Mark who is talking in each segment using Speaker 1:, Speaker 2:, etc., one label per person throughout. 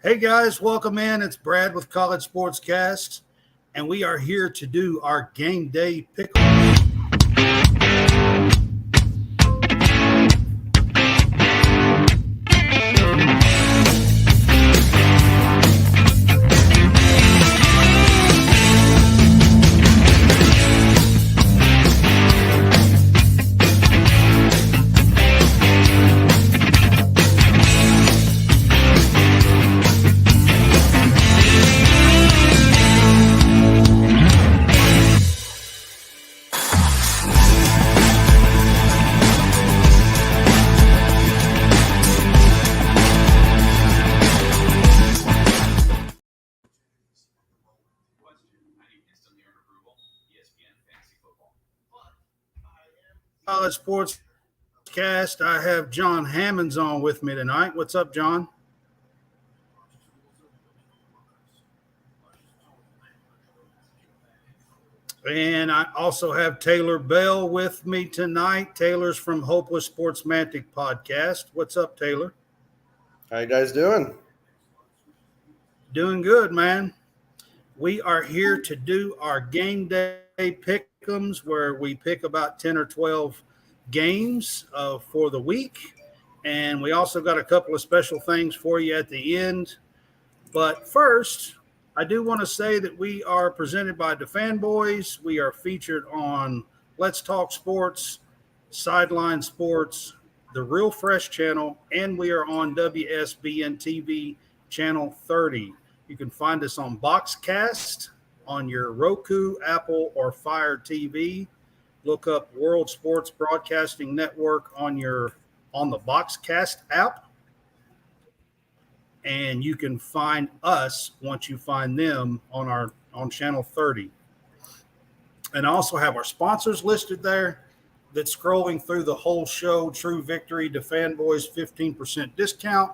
Speaker 1: Hey guys, welcome in. It's Brad with College SportsCast, and we are here to do our game day pick'em. College SportsCast. I have John Hammonds on with me tonight. What's up, John? And I also have Taylor Bell with me tonight. Taylor's from Hopeless Sportsmantic Podcast. What's up, Taylor?
Speaker 2: How you guys doing?
Speaker 1: Doing good, man. We are here to do our game day pick'ems, where we pick about 10 or 12 games for the week. And we also got a couple of special things for you at the end. But first, I do want to say that we are presented by the Fanboys. We are featured on Let's Talk Sports, Sideline Sports, the Real Fresh channel, and we are on WSBN TV channel 30. You can find us on BoxCast on your Roku, Apple, or Fire TV. Look up World Sports Broadcasting Network on the BoxCast app. And you can find us once you find them on channel 30. And I also have our sponsors listed there that's scrolling through the whole show. True Victory, the Fanboys 15% discount,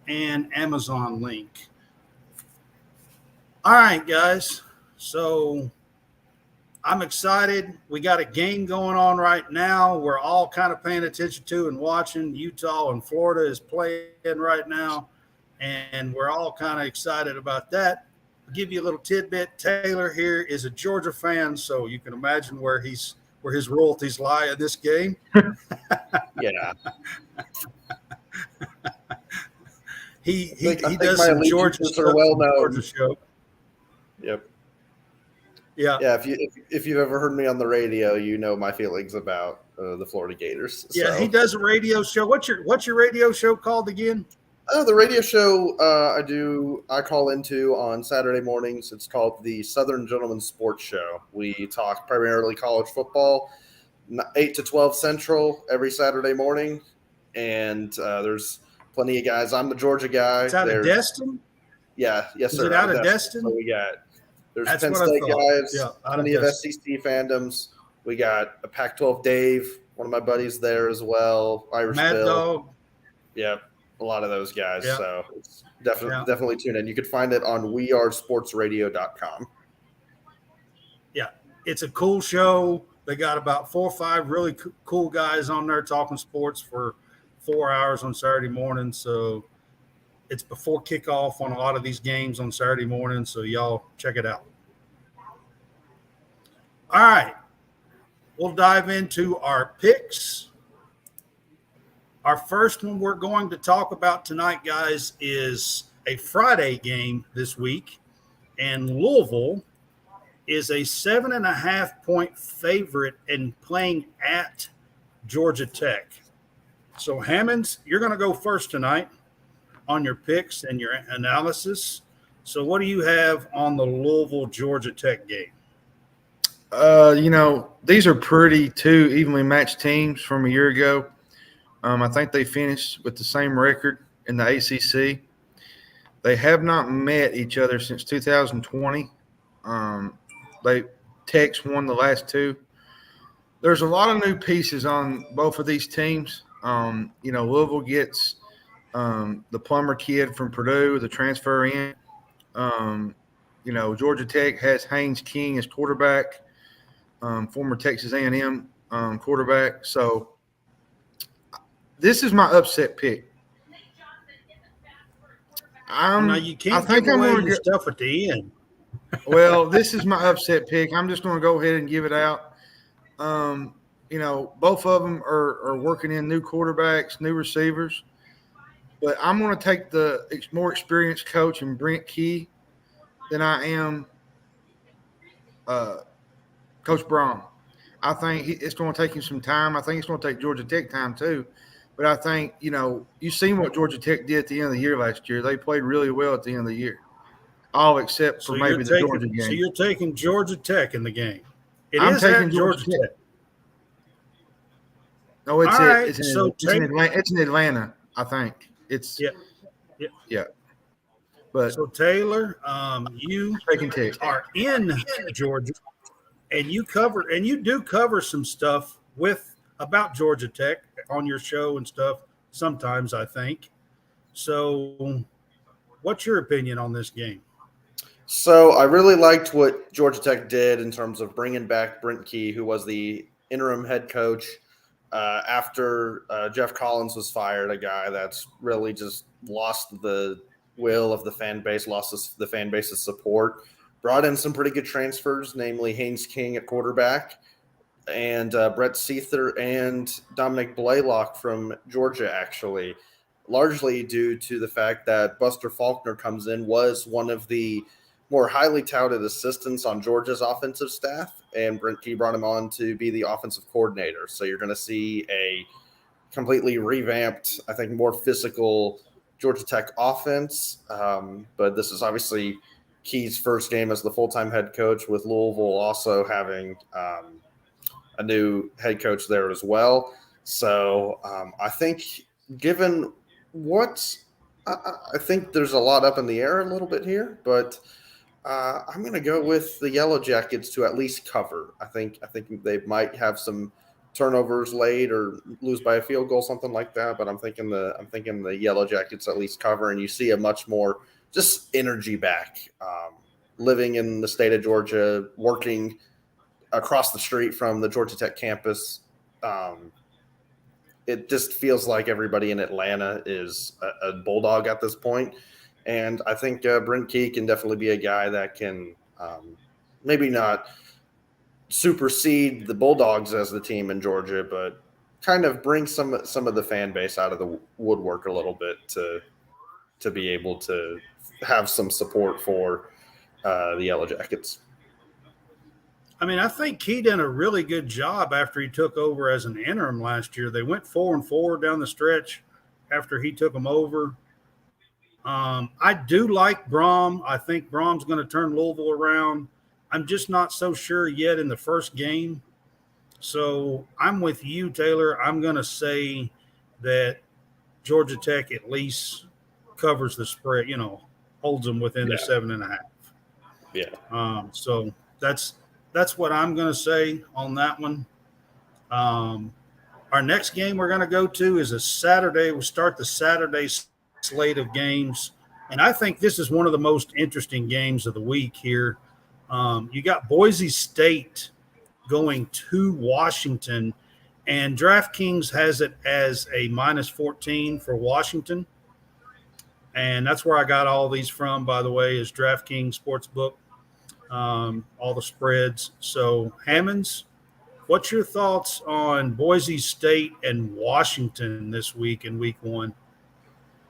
Speaker 1: and Amazon link. All right, guys. So I'm excited. We got a game going on right now. We're all kind of paying attention to and watching. Utah and Florida is playing right now, and we're all kind of excited about that. I'll give you a little tidbit. Taylor here is a Georgia fan, so you can imagine where his royalties lie in this game.
Speaker 2: Yeah.
Speaker 1: He does some Georgia stuff.
Speaker 2: Well known.
Speaker 1: Georgia show.
Speaker 2: Yep.
Speaker 1: Yeah.
Speaker 2: Yeah. If you've ever heard me on the radio, you know my feelings about the Florida Gators.
Speaker 1: Yeah,
Speaker 2: so.
Speaker 1: He does a radio show. What's your radio show called again?
Speaker 2: The radio show I call into on Saturday mornings. It's called the Southern Gentleman Sports Show. We talk primarily college football, 8 to 12 Central every Saturday morning, and there's plenty of guys. I'm the Georgia guy.
Speaker 1: It's out of Destin?
Speaker 2: Yeah, yes,
Speaker 1: Is
Speaker 2: sir.
Speaker 1: it out of Destin?
Speaker 2: So we got
Speaker 1: That's
Speaker 2: Penn
Speaker 1: what
Speaker 2: State
Speaker 1: I thought.
Speaker 2: guys,
Speaker 1: Yeah,
Speaker 2: plenty of SEC fandoms. We got a Pac-12 Dave, one of my buddies there as well. Irish
Speaker 1: Mad
Speaker 2: Bill.
Speaker 1: Dog.
Speaker 2: Yeah, a lot of those guys.
Speaker 1: Yeah.
Speaker 2: So it's definitely tune in. You can find it on wearesportsradio.com.
Speaker 1: Yeah, it's a cool show. They got about 4 or 5 really cool guys on there talking sports for 4 hours on Saturday morning. So it's before kickoff on a lot of these games on Saturday morning. So y'all check it out. All right. We'll dive into our picks. Our first one we're going to talk about tonight, guys, is a Friday game this week. And Louisville is a 7.5-point favorite and playing at Georgia Tech. So, Hammonds, you're going to go first tonight on your picks and your analysis. So what do you have on the Louisville-Georgia Tech game?
Speaker 3: These are pretty two evenly matched teams from a year ago. I think they finished with the same record in the ACC. They have not met each other since 2020. Tech's won the last two. There's a lot of new pieces on both of these teams. Louisville gets the Plummer kid from Purdue, the transfer in. Georgia Tech has Haynes King as quarterback, former Texas A&M quarterback. So this is my upset pick.
Speaker 1: Now you
Speaker 3: I
Speaker 1: can't
Speaker 3: think
Speaker 1: give
Speaker 3: I'm
Speaker 1: away
Speaker 3: going to
Speaker 1: your
Speaker 3: go.
Speaker 1: stuff at the end.
Speaker 3: Well, this is my upset pick. I'm just going to go ahead and give it out. Both of them are working in new quarterbacks, new receivers. But I'm going to take the more experienced coach in Brent Key than I am Coach Braun. I think it's going to take him some time. I think it's going to take Georgia Tech time too. But I think, you've seen what Georgia Tech did at the end of the year last year. They played really well at the end of the year, all except for maybe the Georgia game.
Speaker 1: So you're taking Georgia Tech in the game. It
Speaker 3: I'm
Speaker 1: is
Speaker 3: taking
Speaker 1: at
Speaker 3: Georgia
Speaker 1: Georgia Tech.
Speaker 3: No, it's
Speaker 1: All
Speaker 3: it.
Speaker 1: right.
Speaker 3: It's
Speaker 1: So
Speaker 3: in Atlanta. It's in Atlanta. I think it's
Speaker 1: yeah.
Speaker 3: yeah. But
Speaker 1: So Taylor, you
Speaker 3: taking Tech.
Speaker 1: are in Georgia, and you do cover some stuff about Georgia Tech on your show and stuff sometimes, I think. So what's your opinion on this game?
Speaker 2: So I really liked what Georgia Tech did in terms of bringing back Brent Key, who was the interim head coach after Jeff Collins was fired, a guy that's really just lost the will of the fan base, lost the fan base's support, brought in some pretty good transfers, namely Haynes King at quarterback and Brett Seether and Dominic Blaylock from Georgia, actually, largely due to the fact that Buster Faulkner comes in, was one of the more highly touted assistants on Georgia's offensive staff, and Brent Key brought him on to be the offensive coordinator. So you're going to see a completely revamped, I think, more physical Georgia Tech offense. But this is obviously Key's first game as the full-time head coach, with Louisville also having a new head coach there as well. So I think given what I think there's a lot up in the air a little bit here, but I'm going to go with the Yellow Jackets to at least cover. I think they might have some turnovers late or lose by a field goal, something like that. But I'm thinking the Yellow Jackets at least cover, and you see a much more just energy back. Living in the state of Georgia, working across the street from the Georgia Tech campus, it just feels like everybody in Atlanta is a Bulldog at this point. And I think Brent Key can definitely be a guy that can maybe not supersede the Bulldogs as the team in Georgia, but kind of bring some of the fan base out of the woodwork a little bit to be able to have some support for the Yellow Jackets.
Speaker 1: I mean, I think he did a really good job after he took over as an interim last year. They went 4-4 down the stretch after he took them over. I do like Brom. I think Brom's going to turn Louisville around. I'm just not so sure yet in the first game. So I'm with you, Taylor. I'm going to say that Georgia Tech at least covers the spread, holds them within the 7.5.
Speaker 2: Yeah.
Speaker 1: So that's what I'm going to say on that one. Our next game we're going to go to is a Saturday. We'll start the Saturday slate of games, and I think this is one of the most interesting games of the week here. You got Boise State going to Washington, and DraftKings has it as a -14 for Washington. And that's where I got all these from, by the way, is DraftKings Sportsbook, all the spreads. So, Hammonds, what's your thoughts on Boise State and Washington this week in week one?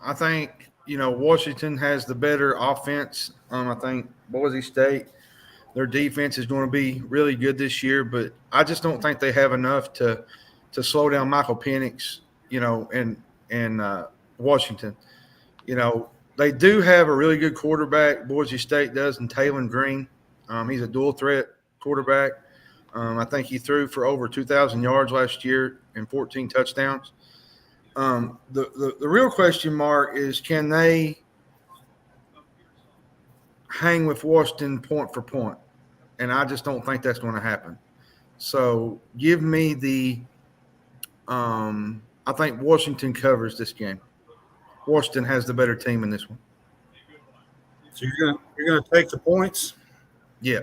Speaker 3: I think, Washington has the better offense. I think Boise State, their defense is going to be really good this year, but I just don't think they have enough to slow down Michael Penix, in Washington. They do have a really good quarterback, Boise State does, in Taylon Green. He's a dual threat quarterback. I think he threw for over 2,000 yards last year and 14 touchdowns. The real question mark is, can they hang with Washington point for point? And I just don't think that's going to happen. So give me I think Washington covers this game. Washington has the better team in this one.
Speaker 1: So you're gonna take the points?
Speaker 3: Yeah.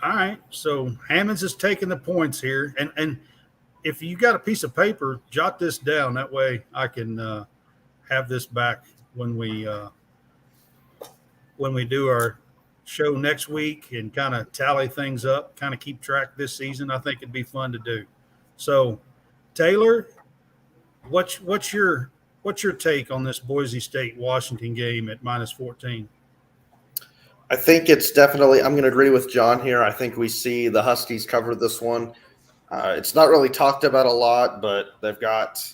Speaker 3: All
Speaker 1: right. So Hammonds is taking the points here, and if you got a piece of paper, jot this down. That way I can have this back when we do our show next week and kind of tally things up, kind of keep track this season. I think it'd be fun to do. So, Taylor, what's your take on this Boise State Washington game at -14?
Speaker 2: I think it's definitely – I'm going to agree with John here. I think we see the Huskies cover this one. It's not really talked about a lot, but they've got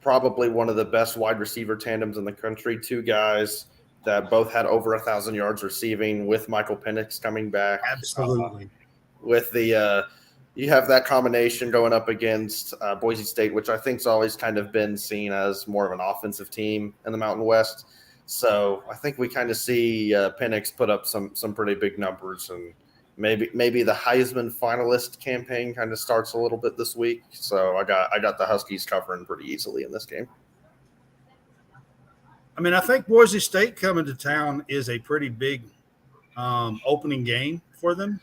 Speaker 2: probably one of the best wide receiver tandems in the country, two guys that both had over 1,000 yards receiving with Michael Penix coming back.
Speaker 1: Absolutely.
Speaker 2: With the you have that combination going up against Boise State, which I think's always kind of been seen as more of an offensive team in the Mountain West. So I think we kind of see Penix put up some pretty big numbers, and maybe the Heisman finalist campaign kind of starts a little bit this week. So I got the Huskies covering pretty easily in this game.
Speaker 1: I mean, I think Boise State coming to town is a pretty big opening game for them.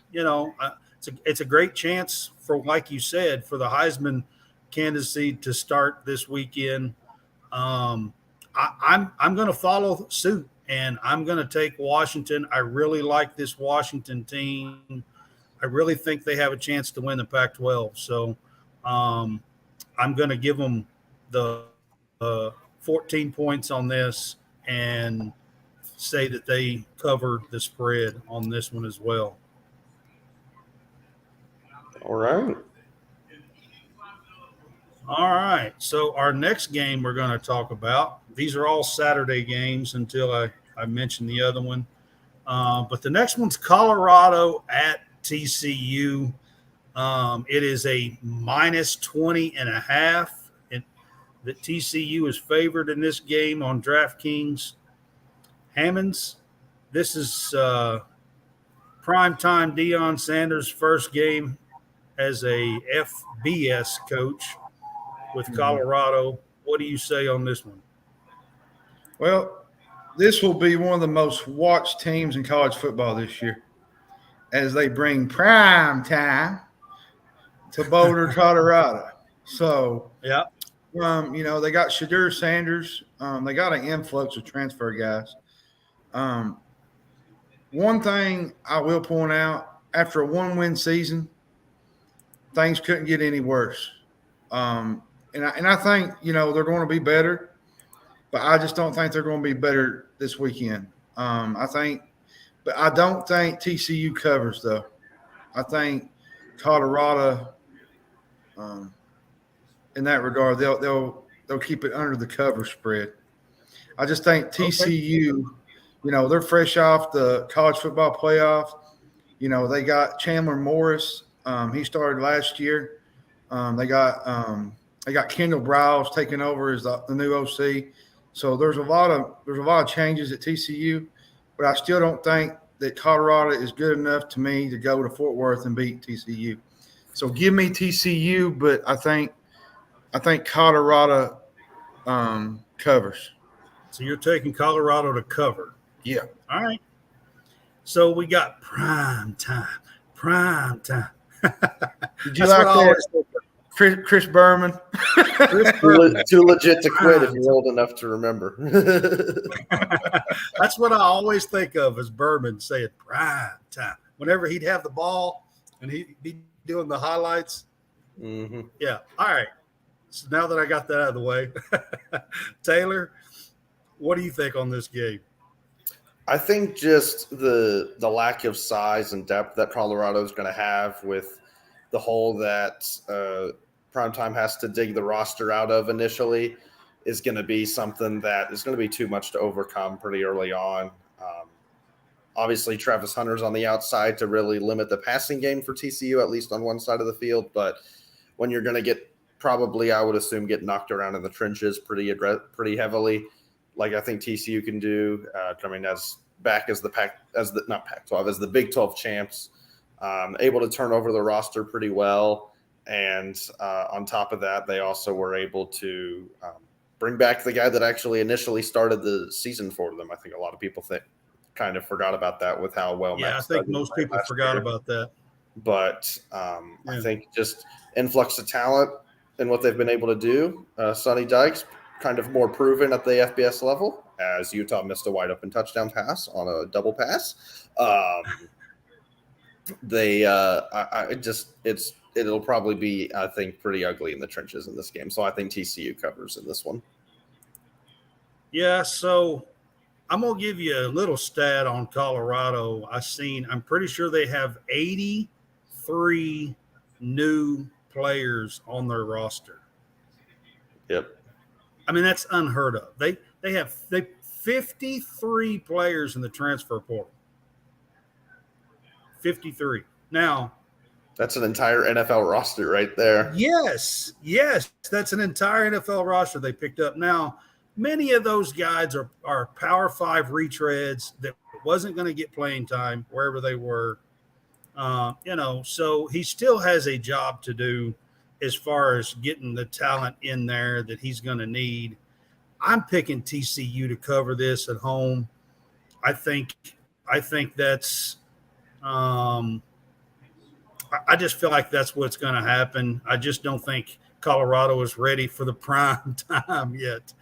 Speaker 1: It's a great chance for, like you said, for the Heisman candidacy to start this weekend. I'm going to follow suit, and I'm going to take Washington. I really like this Washington team. I really think they have a chance to win the Pac-12. So I'm going to give them the 14 points on this and say that they cover the spread on this one as well.
Speaker 2: All right.
Speaker 1: All right. So our next game we're going to talk about, these are all Saturday games until I mention the other one. But the next one's Colorado at TCU. It is a -20.5. That TCU is favored in this game on DraftKings. Hammonds, this is primetime Deion Sanders' first game as a FBS coach with Colorado. What do you say on this one?
Speaker 3: Well, this will be one of the most watched teams in college football this year as they bring prime time to Boulder, Colorado. So,
Speaker 1: yeah.
Speaker 3: they got Shadur Sanders. They got an influx of transfer guys. One thing I will point out, after a one-win season, things couldn't get any worse. And I think, they're going to be better, but I just don't think they're going to be better this weekend. But I don't think TCU covers, though. I think Colorado, in that regard, they'll keep it under the cover spread. I just think TCU, they're fresh off the college football playoff. They got Chandler Morris. He started last year. They got Kendall Browse taking over as the new OC. So there's a lot of changes at TCU, but I still don't think that Colorado is good enough to me to go to Fort Worth and beat TCU. So give me TCU, but I think Colorado covers.
Speaker 1: So you're taking Colorado to cover.
Speaker 3: Yeah.
Speaker 1: All right. So we got prime time.
Speaker 3: Did you like that? Chris Berman.
Speaker 2: Too legit to quit if you're old enough to remember.
Speaker 1: That's what I always think of as Berman saying prime time. Whenever he'd have the ball and he'd be doing the highlights.
Speaker 2: Mm-hmm.
Speaker 1: Yeah. All right. So now that I got that out of the way, Taylor, what do you think on this game?
Speaker 2: I think just the lack of size and depth that Colorado is going to have with the hole that Primetime has to dig the roster out of initially is going to be something that is going to be too much to overcome pretty early on. Obviously, Travis Hunter's on the outside to really limit the passing game for TCU, at least on one side of the field. But when you're going to get probably, I would assume, get knocked around in the trenches pretty heavily, like I think TCU can do, coming as the Big 12 champs, able to turn over the roster pretty well. And on top of that, they also were able to bring back the guy that actually initially started the season for them. I think a lot of people kind of forgot about that with how well.
Speaker 1: Yeah, I think most people forgot about that.
Speaker 2: But I think just influx of talent and what they've been able to do. Sonny Dykes kind of more proven at the FBS level, as Utah missed a wide open touchdown pass on a double pass. It'll probably be, I think, pretty ugly in the trenches in this game. So I think TCU covers in this one.
Speaker 1: Yeah, so I'm going to give you a little stat on Colorado. I'm pretty sure they have 83 new players on their roster.
Speaker 2: Yep.
Speaker 1: I mean, that's unheard of. They have 53 players in the transfer portal. 53. Now,
Speaker 2: that's an entire NFL roster right there.
Speaker 1: Yes, that's an entire NFL roster they picked up. Now, many of those guys are Power 5 retreads that wasn't going to get playing time wherever they were. So he still has a job to do as far as getting the talent in there that he's going to need. I'm picking TCU to cover this at home. I think that's I just feel like that's what's going to happen. I just don't think Colorado is ready for the prime time yet.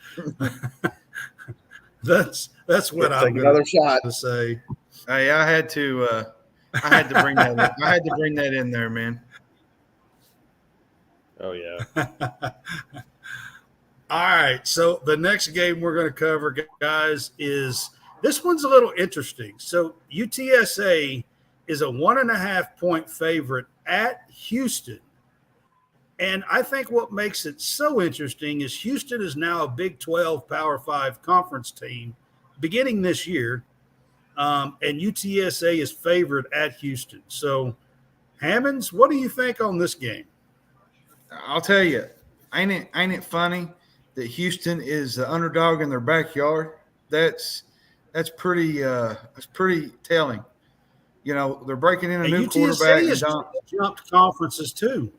Speaker 1: That's what I'm going to say.
Speaker 3: Hey, I had to bring that in. I had to bring that in there, man.
Speaker 2: Oh yeah.
Speaker 1: All right. So the next game we're going to cover, guys, is this one's a little interesting. So UTSA is a 1.5 point favorite at Houston. And I think what makes it so interesting is Houston is now a Big 12 Power 5 conference team beginning this year. And UTSA is favored at Houston. So, Hammonds, what do you think on this game?
Speaker 3: I'll tell you, ain't it funny that Houston is the underdog in their backyard? That's pretty telling. You know, they're breaking in a new quarterback.
Speaker 1: UTSA has jumped conferences too.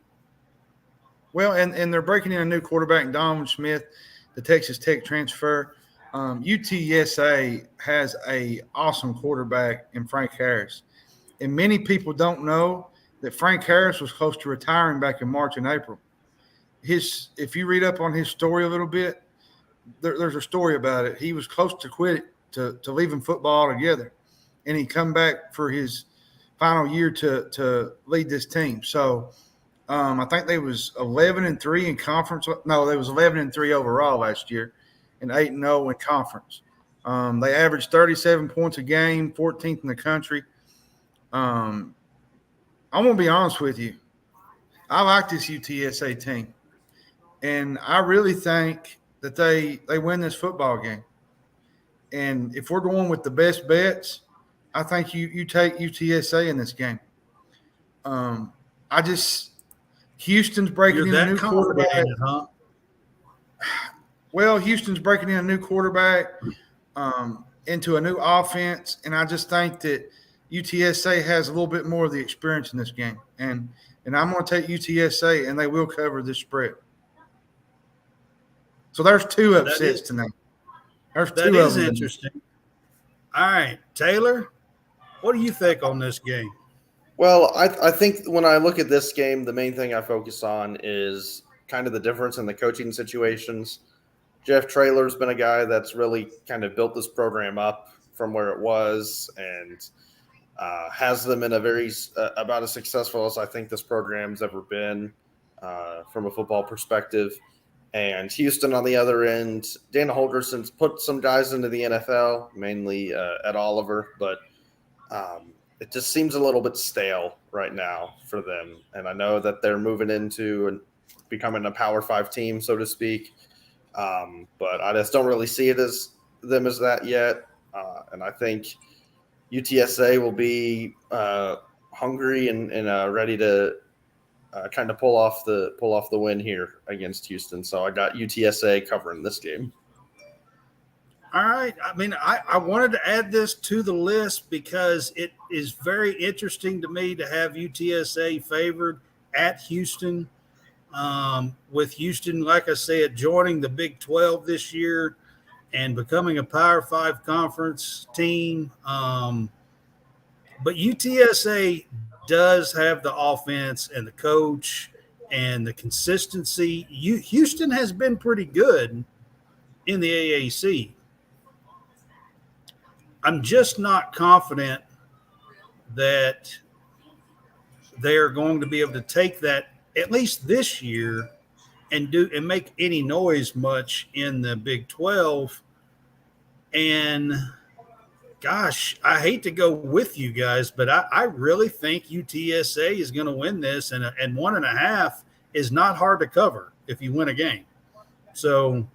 Speaker 3: Well, and they're breaking in a new quarterback, Donovan Smith, the Texas Tech transfer. UTSA has a awesome quarterback in Frank Harris. And many people don't know that Frank Harris was close to retiring back in March and April. If you read up on his story a little bit, there's a story about it. He was close to quit to leaving football altogether. And he come back for his final year to lead this team. So I think they was 11-3 in conference. No, they was 11-3 overall last year, and 8-0 in conference. They averaged 37 points a game, 14th in the country. I'm gonna be honest with you. I like this UTSA team, and I really think that they win this football game. And if we're going with the best bets, I think you take UTSA in this game. Houston's breaking in a new quarterback.
Speaker 1: Huh?
Speaker 3: Well, Houston's breaking in a new quarterback into a new offense, and I just think that UTSA has a little bit more of the experience in this game. And I'm going to take UTSA, and they will cover this spread. So there's two upsets tonight.
Speaker 1: That is interesting. All right, Taylor, what do you think on this game?
Speaker 2: Well, I think when I look at this game, the main thing I focus on is kind of the difference in the coaching situations. Jeff Traylor's been a guy that's really kind of built this program up from where it was and has them in a very about as successful as I think this program's ever been from a football perspective. And Houston on the other end, Dana Holgerson's put some guys into the NFL, mainly Ed Oliver, but it just seems a little bit stale right now for them. And I know that they're moving into becoming a Power 5 team, so to speak. But I just don't really see it as that yet. And I think UTSA will be hungry and ready to kind of pull off the win here against Houston. So I got UTSA covering this game.
Speaker 1: All right. I mean, I wanted to add this to the list because it is very interesting to me to have UTSA favored at Houston. With Houston, like I said, joining the Big 12 this year and becoming a Power 5 conference team. But UTSA does have the offense and the coach and the consistency. Houston has been pretty good in the AAC. I'm just not confident that they're going to be able to take that at least this year and make any noise much in the Big 12. And gosh, I hate to go with you guys, but I really think UTSA is going to win this, and 1.5 is not hard to cover if you win a game. So,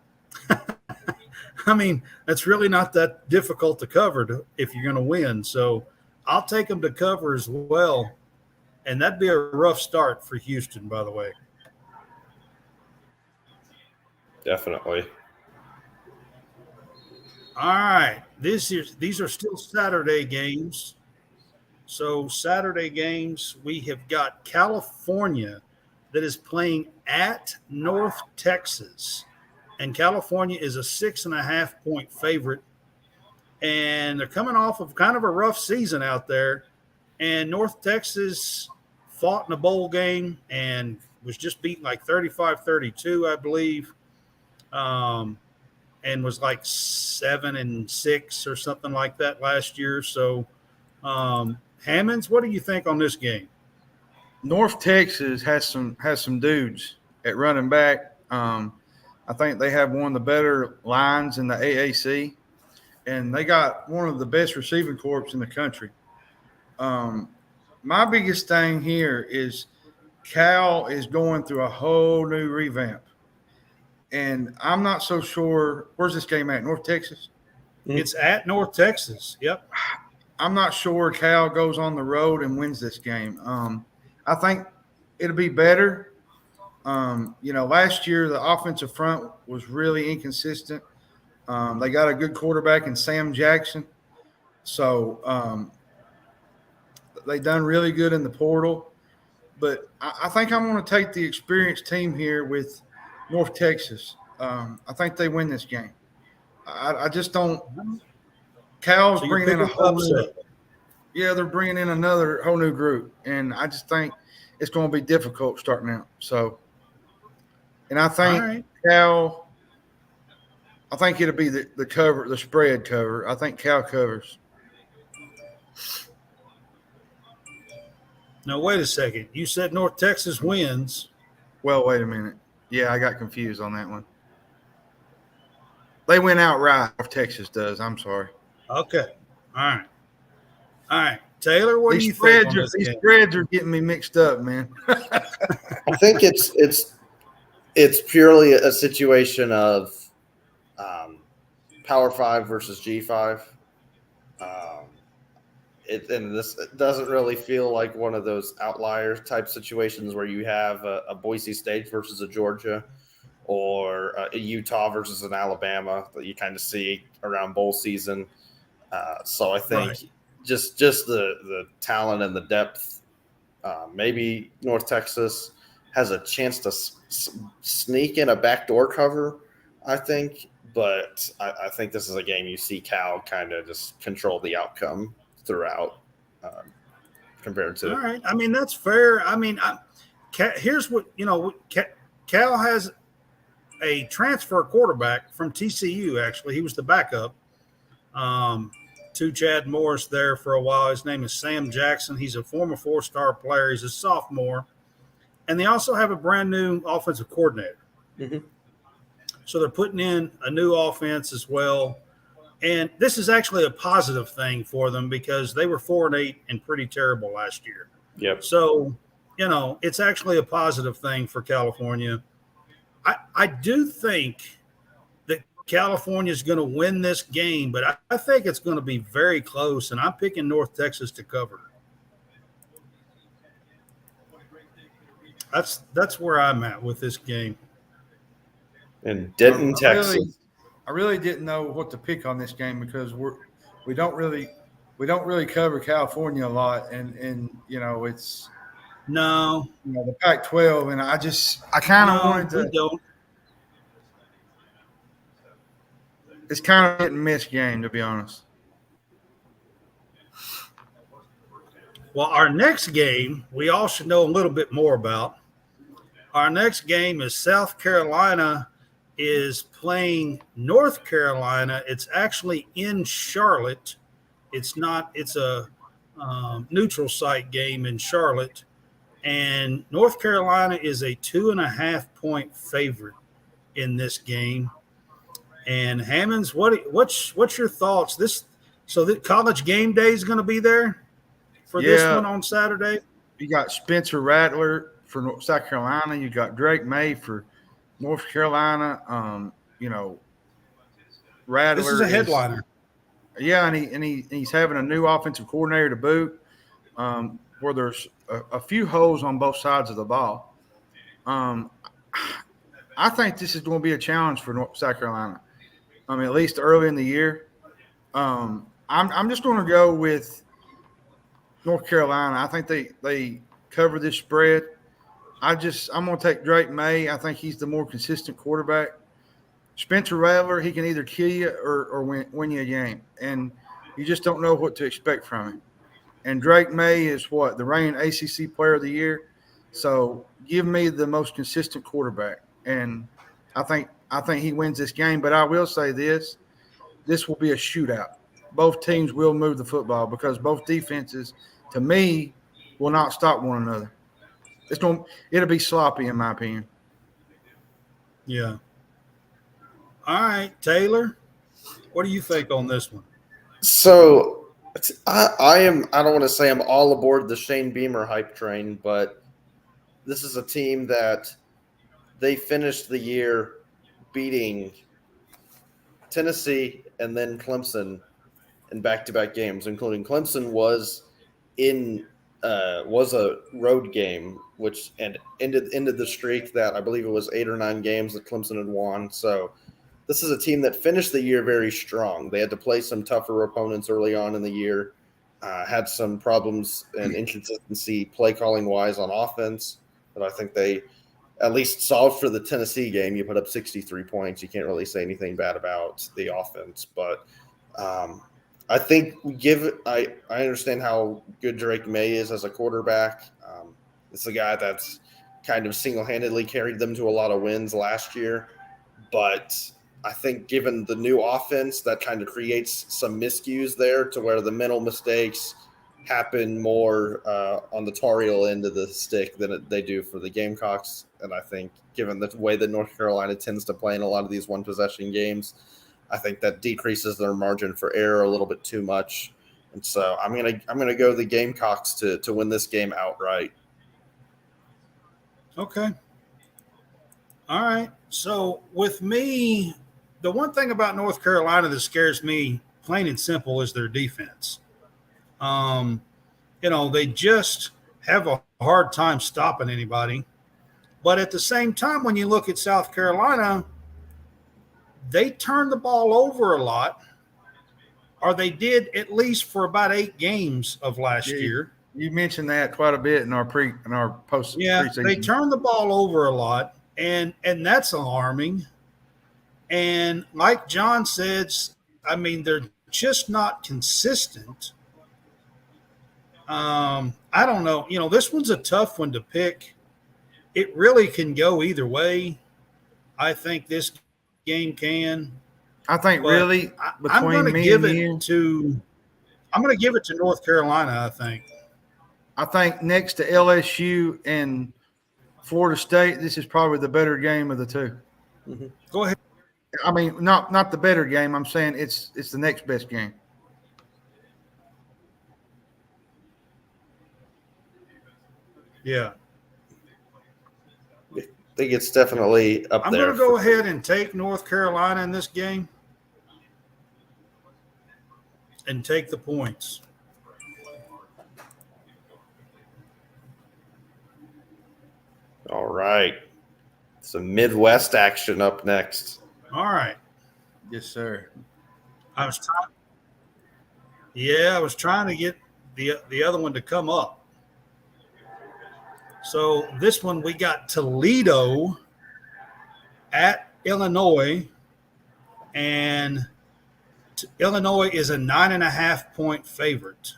Speaker 1: I mean, that's really not that difficult to cover if you're going to win. So, I'll take them to cover as well, and that'd be a rough start for Houston, by the way.
Speaker 2: Definitely.
Speaker 1: All right, these are still Saturday games. So Saturday games, we have got California that is playing at North Texas, and California is a 6.5-point favorite, and they're coming off of kind of a rough season out there. And North Texas fought in a bowl game and was just beaten like 35-32, I believe. And was like 7-6 or something like that last year. So, Hammonds, what do you think on this game?
Speaker 3: North Texas has some dudes at running back. I think they have one of the better lines in the AAC, and they got one of the best receiving corps in the country. My biggest thing here is Cal is going through a whole new revamp. And I'm not so sure. Where's this game at? North Texas?
Speaker 1: It's at North Texas. Yep.
Speaker 3: I'm not sure Cal goes on the road and wins this game. I think it'll be better. Last year the offensive front was really inconsistent. They got a good quarterback in Sam Jackson. So they done really good in the portal. But I think I'm going to take the experienced team here with North Texas. I think they win this game. I just don't. Cal's bringing in a whole new. Yeah, they're bringing in another whole new group, and I just think it's going to be difficult starting out. So, and I think Cal. I think it'll be the cover, the spread cover. I think Cal covers.
Speaker 1: Now wait a second. You said North Texas wins.
Speaker 3: Well, wait a minute. Yeah, I got confused on that one. They went outright. Texas does. I'm sorry.
Speaker 1: Okay. All right. Taylor, what do you think on this
Speaker 3: These spreads are getting me mixed up, man.
Speaker 2: I think it's purely a situation of Power 5 versus G5. This doesn't really feel like one of those outlier type situations where you have a Boise State versus a Georgia or a Utah versus an Alabama that you kind of see around bowl season. So I think just the talent and the depth, maybe North Texas has a chance to sneak in a backdoor cover, I think. But I think this is a game you see Cal kind of just control the outcome throughout compared to.
Speaker 1: All right. I mean, that's fair. I mean, here's what, Cal has a transfer quarterback from TCU, actually. He was the backup to Chad Morris there for a while. His name is Sam Jackson. He's a former 4-star player. He's a sophomore. And they also have a brand new offensive coordinator.
Speaker 2: Mm-hmm.
Speaker 1: So they're putting in a new offense as well. And this is actually a positive thing for them because they were 4-8 and pretty terrible last year.
Speaker 2: Yep.
Speaker 1: So, it's actually a positive thing for California. I do think that California is going to win this game, but I think it's going to be very close, and I'm picking North Texas to cover. That's where I'm at with this game.
Speaker 2: In Denton, Texas.
Speaker 3: I really didn't know what to pick on this game because we don't really cover California a lot, and it's the Pac-12, and I kind of wanted to.
Speaker 1: We don't.
Speaker 3: It's kind of a hit and miss game, to be honest.
Speaker 1: Well, our next game we all should know a little bit more about. Our next game is South Carolina is playing North Carolina. It's actually in Charlotte. It's not. It's a neutral site game in Charlotte, and North Carolina is a 2.5-point favorite in this game. And Hammonds, what's your thoughts? So that College Game Day is going to be there for this one on Saturday.
Speaker 3: You got Spencer Rattler for South Carolina. You got Drake May for North Carolina. Rattler.
Speaker 1: This is a headliner.
Speaker 3: And he's having a new offensive coordinator to boot, where there's a few holes on both sides of the ball. I think this is going to be a challenge for South Carolina. At least early in the year. I'm just going to go with North Carolina. I think they cover this spread. I'm going to take Drake May. I think he's the more consistent quarterback. Spencer Rattler, he can either kill you or win you a game, and you just don't know what to expect from him. And Drake May is the reigning ACC Player of the Year. So give me the most consistent quarterback, and I think he wins this game. But I will say this will be a shootout. Both teams will move the football because both defenses, to me, will not stop one another. It'll be sloppy in my opinion.
Speaker 1: Yeah. All right, Taylor, what do you think on this one?
Speaker 2: So I don't want to say I'm all aboard the Shane Beamer hype train, but this is a team that they finished the year beating Tennessee and then Clemson in back-to-back games, including Clemson was a road game, which ended the streak that I believe it was 8 or 9 games that Clemson had won. So this is a team that finished the year very strong. They had to play some tougher opponents early on in the year, had some problems and inconsistency play calling wise on offense, but I think they at least solved for the Tennessee game. You put up 63 points. You can't really say anything bad about the offense, but I think I understand how good Drake May is as a quarterback. It's a guy that's kind of single-handedly carried them to a lot of wins last year, but I think given the new offense, that kind of creates some miscues there to where the mental mistakes happen more on the Tar Heel end of the stick than they do for the Gamecocks. And I think given the way that North Carolina tends to play in a lot of these one-possession games, I think that decreases their margin for error a little bit too much. And so I'm gonna go the Gamecocks to win this game outright.
Speaker 1: Okay. All right. So with me, the one thing about North Carolina that scares me, plain and simple, is their defense. They just have a hard time stopping anybody. But at the same time, when you look at South Carolina, they turn the ball over a lot, or they did at least for about 8 games of last year.
Speaker 3: You mentioned that quite a bit in our post.
Speaker 1: Yeah,
Speaker 3: preseason.
Speaker 1: They turn the ball over a lot, and that's alarming. And like John says, I mean, they're just not consistent. I don't know. This one's a tough one to pick. It really can go either way. I think this game can.
Speaker 3: I think really
Speaker 1: I'm going to give it to North Carolina, I think.
Speaker 3: I think next to LSU and Florida State, this is probably the better game of the two.
Speaker 1: Mm-hmm. Go ahead.
Speaker 3: I mean, not the better game. I'm saying it's the next best game.
Speaker 1: Yeah.
Speaker 2: I think it's definitely up there.
Speaker 1: I'm going to go ahead and take North Carolina in this game and take the points.
Speaker 2: All right. Some Midwest action up next.
Speaker 1: All right.
Speaker 3: Yes, sir.
Speaker 1: I was trying to get the other one to come up. So this one, we got Toledo at Illinois, and Illinois is a 9.5-point favorite.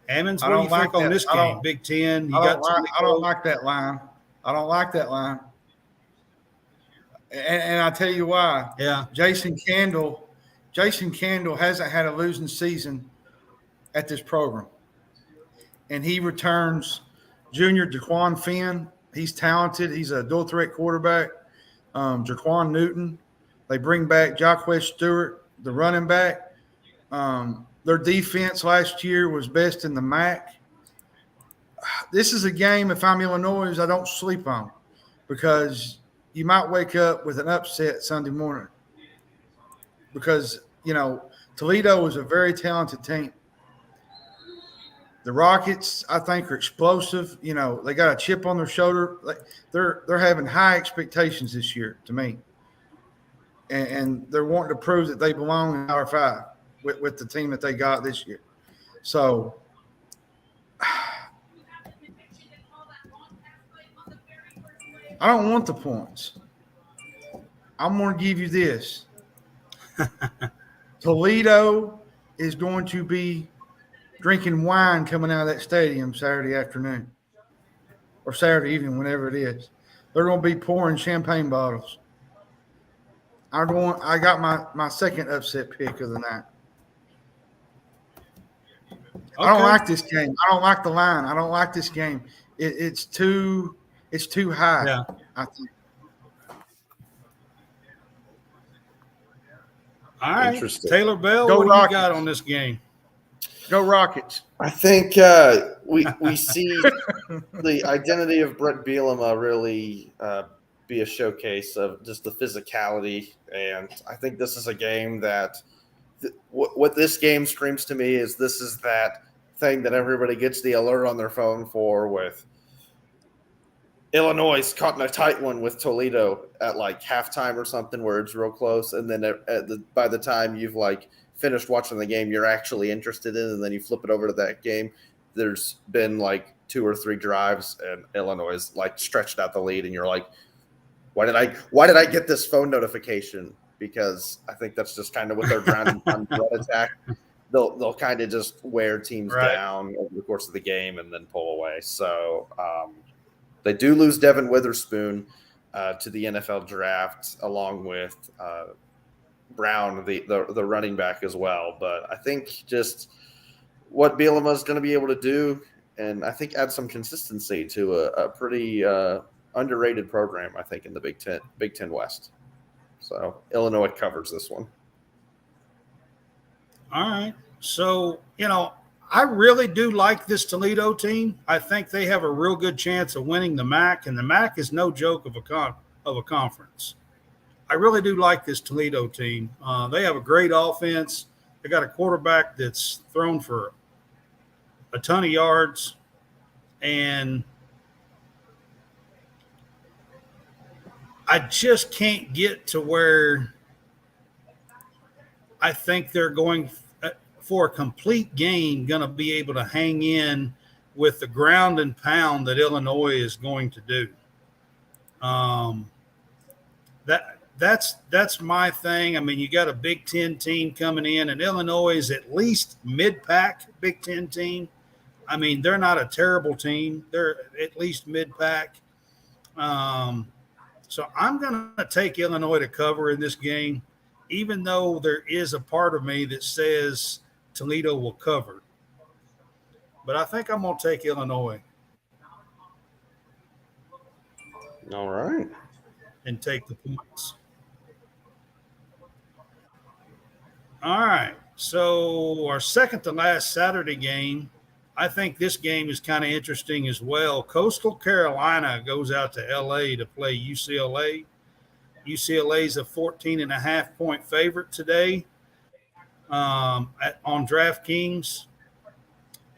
Speaker 1: Hammonds, what do you think on this game? Big Ten.
Speaker 3: I don't like that line. I don't like that line. And I'll tell you why.
Speaker 1: Yeah.
Speaker 3: Jason Candle hasn't had a losing season at this program. And he returns junior Jaquan Finn. He's talented. He's a dual threat quarterback. Jaquan Newton. They bring back Jacquez Stewart, the running back. Their defense last year was best in the MAC. This is a game, if I'm Illinois, I don't sleep on because you might wake up with an upset Sunday morning because, Toledo is a very talented team. The Rockets, I think, are explosive. They got a chip on their shoulder. They're having high expectations this year to me. And they're wanting to prove that they belong in Power 5 with the team that they got this year. So I don't want the points. I'm going to give you this. Toledo is going to be drinking wine coming out of that stadium Saturday afternoon or Saturday evening, whenever it is. They're going to be pouring champagne bottles. I got my second upset pick of the night. Okay. I don't like this game. I don't like the line. I don't like this game. It's too high.
Speaker 1: Yeah.
Speaker 3: I think.
Speaker 1: All right, Taylor Bell, what do you got on this game?
Speaker 3: Go Rockets.
Speaker 2: I think we see the identity of Brett Bielema really be a showcase of just the physicality. And I think this is a game that what this game screams to me is this is that thing that everybody gets the alert on their phone for with Illinois caught in a tight one with Toledo at like halftime or something where it's real close. And then by the time you've like finished watching the game you're actually interested in, and then you flip it over to that game, there's been like 2 or 3 drives and Illinois is like stretched out the lead and you're like, why did I get this phone notification? Because I think that's just kind of what they're grounding on attack. They'll kind of just wear teams down over the course of the game and then pull away. So they do lose Devin Witherspoon to the NFL draft along with Brown, the running back as well. But I think just what Bielema is going to be able to do, and I think add some consistency to a pretty underrated program, I think, in the Big Ten West. So Illinois covers this one.
Speaker 1: All right. So, I really do like this Toledo team. I think they have a real good chance of winning the MAC, and the MAC is no joke of a conference. I really do like this Toledo team. They have a great offense. They got a quarterback that's thrown for a ton of yards, and I just can't get to where I think they're going for a complete game going to be able to hang in with the ground and pound that Illinois is going to do. That's my thing. I mean, you got a Big Ten team coming in, and Illinois is at least mid-pack Big Ten team. I mean, they're not a terrible team. They're at least mid-pack. So I'm going to take Illinois to cover in this game, even though there is a part of me that says Toledo will cover. But I think I'm going to take Illinois.
Speaker 2: All right.
Speaker 1: And take the points. All right. So our second to last Saturday game, I think this game is kind of interesting as well. Coastal Carolina goes out to L.A. to play UCLA. UCLA is a 14.5-point favorite today on DraftKings.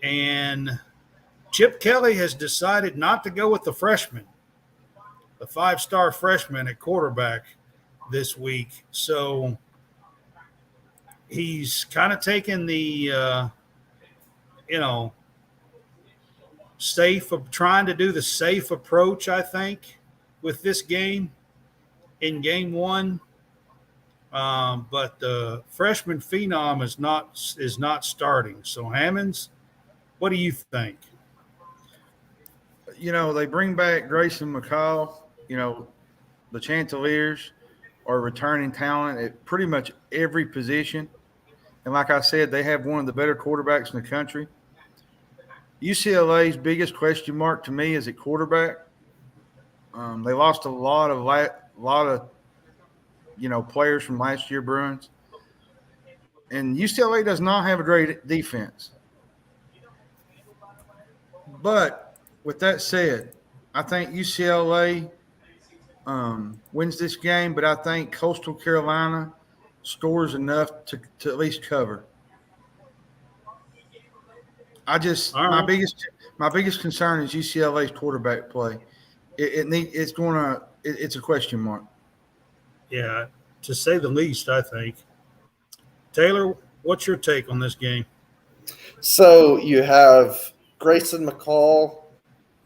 Speaker 1: And Chip Kelly has decided not to go with the freshman, the 5-star freshman at quarterback this week. So he's kind of taken the, trying to do the safe approach, I think, with this game in game one. But the freshman phenom is not starting. So Hammonds, what do you think?
Speaker 3: they bring back Grayson McCall. The Chanticleers are returning talent at pretty much every position. And like I said, they have one of the better quarterbacks in the country. UCLA's biggest question mark to me is at quarterback. They lost a lot of players from last year Bruins, and UCLA does not have a great defense. But with that said, I think UCLA wins this game, but I think Coastal Carolina scores enough to at least cover.
Speaker 1: All right.
Speaker 3: My biggest concern is UCLA's quarterback play. It's a question mark.
Speaker 1: Yeah, to say the least, I think. Taylor, what's your take on this game?
Speaker 2: So you have Grayson McCall,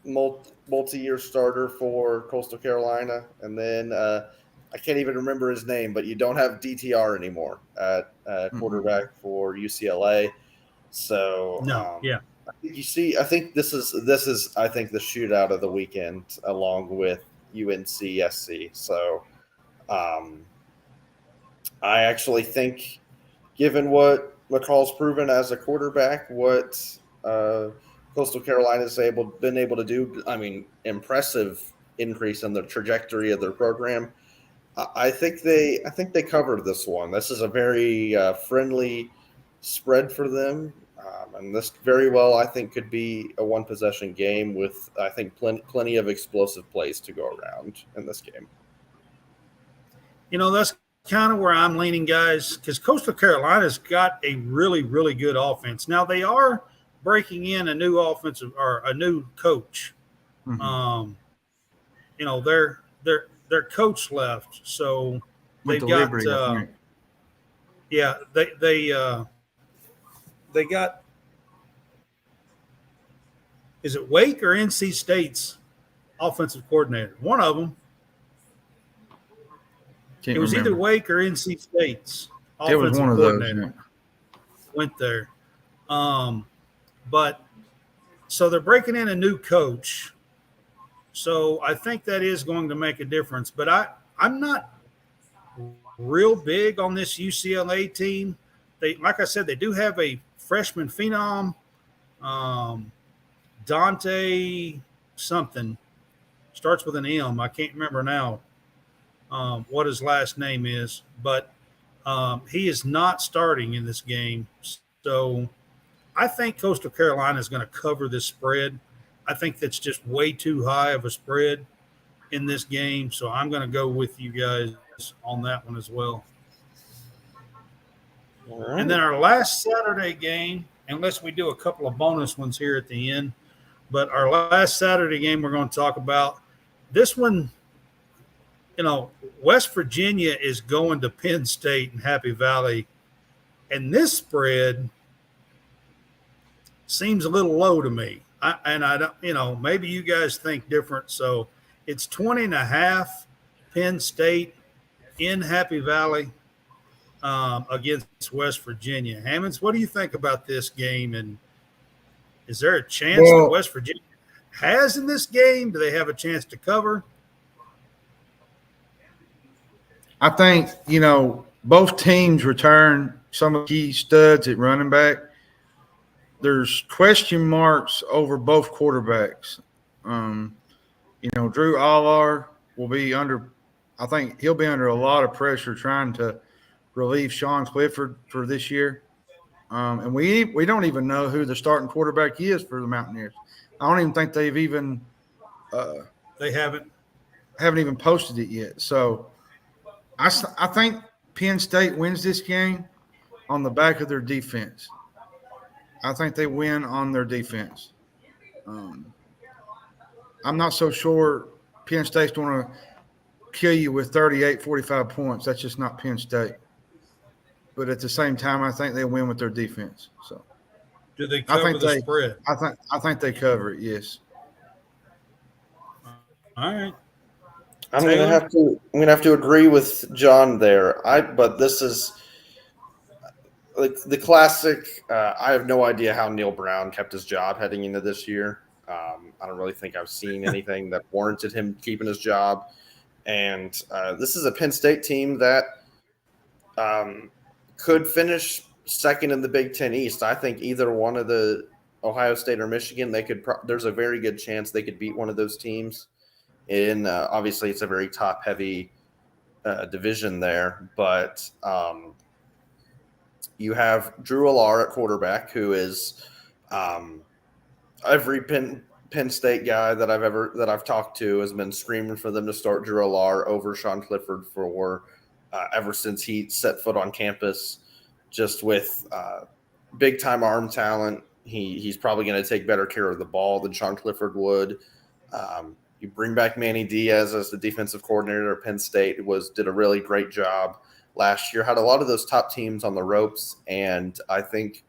Speaker 2: multi-year starter for Coastal Carolina, and then I can't even remember his name, but you don't have DTR anymore at quarterback for UCLA. So
Speaker 1: No, yeah.
Speaker 2: I think this is the shootout of the weekend, along with UNC-SC. So I actually think, given what McCall's proven as a quarterback, what Coastal Carolina's been able to do, I mean, impressive increase in the trajectory of their program. I think they covered this one. This is a very friendly spread for them, and this very well, I think, could be a one-possession game with, I think, plenty of explosive plays to go around in this game.
Speaker 1: That's kind of where I'm leaning, guys, because Coastal Carolina's got a really, really good offense. Now, they are breaking in a new offensive or a new coach.
Speaker 3: Mm-hmm.
Speaker 1: Their coach left, so they've got
Speaker 3: Liberty,
Speaker 1: they got, is it Wake or NC State's offensive coordinator? One of them. It was either Wake or NC State's offensive coordinator. Went there. But so they're breaking in a new coach. So I think that is going to make a difference. But I'm not real big on this UCLA team. Like I said, they do have a freshman phenom, Dante something. Starts with an M. I can't remember now what his last name is. But he is not starting in this game. So I think Coastal Carolina is going to cover this spread. I think that's just way too high of a spread in this game. So I'm going to go with you guys on that one as well.
Speaker 2: All right.
Speaker 1: And then our last Saturday game, unless we do a couple of bonus ones here at the end, but our last Saturday game we're going to talk about, this one, West Virginia is going to Penn State in Happy Valley. And this spread seems a little low to me. I don't, maybe you guys think different. So it's 20.5 Penn State in Happy Valley against West Virginia. Hammonds, what do you think about this game? And is there a chance that West Virginia has in this game? Do they have a chance to cover?
Speaker 3: I think, both teams return some of the key studs at running back. There's question marks over both quarterbacks. Drew Allar will be I think he'll be under a lot of pressure trying to relieve Sean Clifford for this year. And we don't even know who the starting quarterback is for the Mountaineers. I don't even think they've even
Speaker 1: they haven't
Speaker 3: even posted it yet. So I think Penn State wins this game on the back of their defense. I think they win on their defense. I'm not so sure Penn State's going to kill you with 38, 45 points. That's just not Penn State. But at the same time, I think they win with their defense. So,
Speaker 1: do they cover the spread?
Speaker 3: I think they cover it. Yes.
Speaker 1: All right.
Speaker 2: I'm gonna have to agree with John there. But this is like the classic. I have no idea how Neil Brown kept his job heading into this year. I don't really think I've seen anything that warranted him keeping his job. And this is a Penn State team that could finish second in the Big Ten East. I think either one of the Ohio State or Michigan, they could. There's a very good chance they could beat one of those teams. In obviously, it's a very top-heavy division there, but you have Drew Allar at quarterback, who is every Penn State guy that I've talked to has been screaming for them to start Drew Allar over Sean Clifford for ever since he set foot on campus. Just with big time arm talent, he's probably going to take better care of the ball than Sean Clifford would. You bring back Manny Diaz as the defensive coordinator at Penn State. Did a really great job last year. Had a lot of those top teams on the ropes, and I think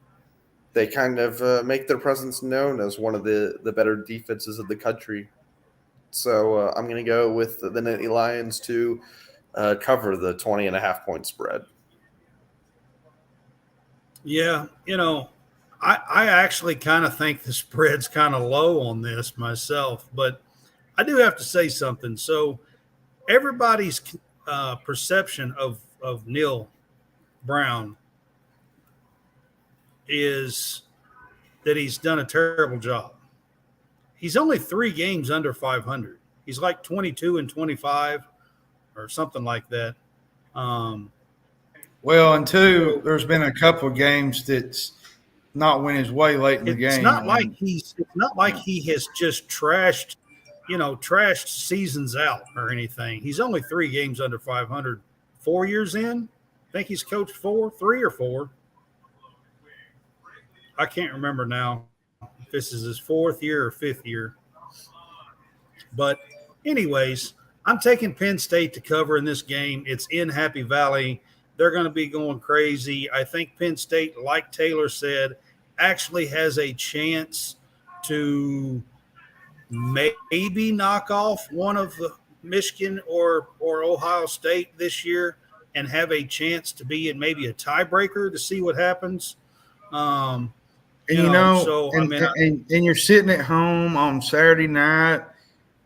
Speaker 2: they kind of make their presence known as one of the better defenses of the country. So I'm going to go with the Nittany Lions to cover the 20.5-point spread.
Speaker 1: Yeah, I actually kind of think the spread's kind of low on this myself, but I do have to say something. So everybody's perception of Neil Brown is that he's done a terrible job. He's only 3 games under 500. He's like 22-25 or something like that.
Speaker 3: Well, and two, there's been a couple of games that's not went his way late in the game.
Speaker 1: It's not like he has just trashed seasons out or anything. He's only 3 games under 500. 4 years in, I think he's coached 3 or 4. I can't remember now if this is his 4th year or 5th year. But anyways, I'm taking Penn State to cover in this game. It's in Happy Valley. They're going to be going crazy. I think Penn State, like Taylor said, actually has a chance to maybe knock off one of the Michigan or Ohio State this year and have a chance to be in maybe a tiebreaker to see what happens.
Speaker 3: And you're sitting at home on Saturday night,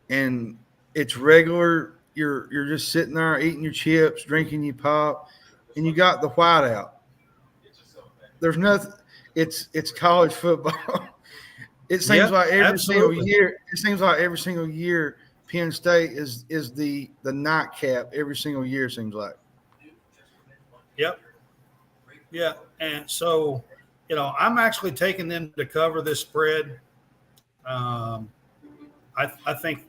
Speaker 3: and it's regular. You're just sitting there eating your chips, drinking your pop, and you got the whiteout. There's nothing. It's college football. It seems like every single year. It seems like every single year, Penn State is the nightcap. Every single year seems like.
Speaker 1: Yep. Yeah, and so I'm actually taking them to cover this spread. I think.